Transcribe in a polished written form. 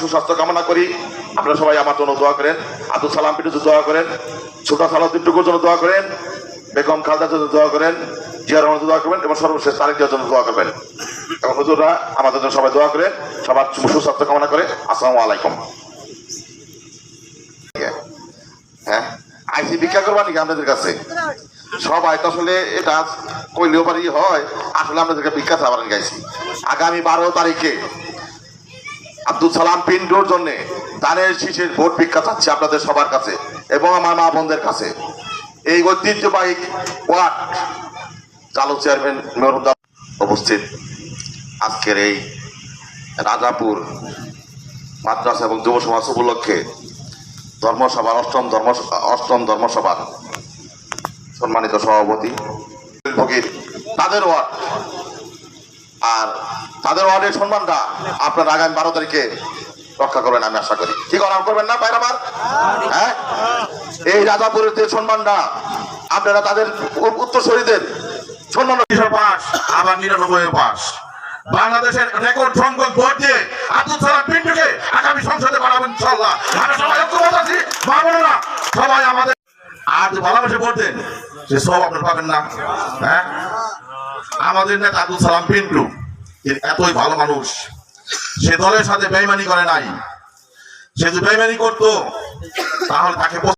সুস্বাস্থ্য কামনা করি। আপনারা সবাই আমার জন্য দোয়া করেন, আব্দুল সালাম পিন্টুর জন্য দোয়া করেন, ছোট সালাউদ্দিন টুকুর জন্য দোয়া করেন, বেগম খালদার জন্য দোয়া করেন, জিয়া রহমানের জন্য দোয়া করবেন এবং সর্বশেষ তারেক জিয়ার জন্য দোয়া করবেন। এবং হুজুররা আমাদের জন্য সবাই দোয়া করেন, সবার সুস্বাস্থ্য কামনা করে। আসসালামু আলাইকুম। হ্যাঁ, আইসি ভিক্ষা করবা নাকি আপনাদের কাছে? সবাই তো আসলে এটা কইলেও পারি হয়, আসলে আপনাদেরকে ভিক্ষা চাবার গাইছি। আগামী 12 তারিখে আব্দুল সালাম পিন্টুর জন্য দানের শীষের ভোট ভিক্ষা চাচ্ছি আপনাদের সবার কাছে এবং আমার মা বোনদের কাছে। এই ঐতিহ্যবাহী ওয়ার্ড চালক চেয়ারম্যান মেয়র উপস্থিত আজকের এই রাজাপুর মাদ্রাসা এবং যুব সমাজ উপলক্ষে ধর্মসভা অষ্টম ধর্মসভার সম্মানিত সভাপতি ফকির, তাদের ওয়ার্ড আর তাদের ওয়ার্ডের সম্মানটা আপনারা আগামী 12 তারিখে রক্ষা করবেন আমি আশা করি। কি করবেন না ভাইরা আমার? হ্যাঁ, এই রাজাপুরের যে সম্মানটা আপনারা তাদের উত্তরসূরিদের সম্মান পাস, আবার 99 পাস। বাংলাদেশের রেকর্ড সংখ্যক ভোট দিয়ে আব্দুল সালাম পিন্টুকে আগামী সংসদে বাড়াবেন ইনশাআল্লাহ। আমরা সবাই ঐক্যবদ্ধ আছি, মা বোনেরা সবাই আমাদের আর যে ভালোবেসে ভোট দেন সে সব আপনারা পাবেন না। হ্যাঁ, আমাদের নেতা আব্দুল সালাম পিন্টু এতই ভালো মানুষ, সে দলের সাথে বেইমানি করে নাই। সে যদি বেইমানি করতো তাহলে তাকে